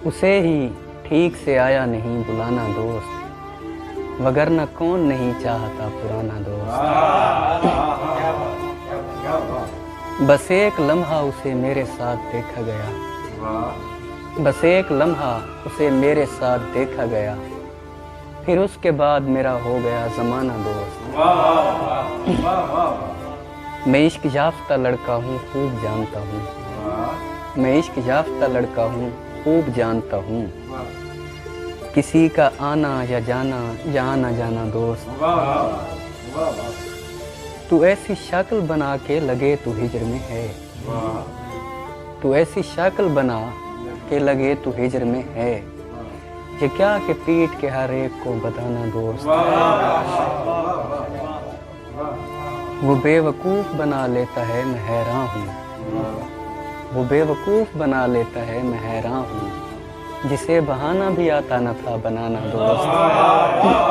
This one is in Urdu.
اسے ہی ٹھیک سے آیا نہیں بلانا دوست، وگرنہ کون نہیں چاہتا پرانا دوست۔ بس ایک لمحہ اسے میرے ساتھ دیکھا گیا، بس ایک لمحہ اسے میرے ساتھ دیکھا گیا، پھر اس کے بعد میرا ہو گیا زمانہ دوست۔ میں عشق یافتہ لڑکا ہوں خوب جانتا ہوں، میں عشق یافتہ لڑکا ہوں خوب جانتا ہوں، کسی کا آنا یا جانا یا آنا جانا دوست۔ تو ایسی شکل بنا کے لگے تو ہجر میں ہے، تو ایسی شکل بنا کے لگے تو ہجر میں ہے، یہ کیا کہ پیٹ کے ہر ایک کو بتانا دوست۔ وہ بے وقوف بنا لیتا ہے میں حیران ہوں، وہ بے وقوف بنا لیتا ہے میں حیران ہوں، جسے بہانہ بھی آتا نہ تھا بنانا دوست۔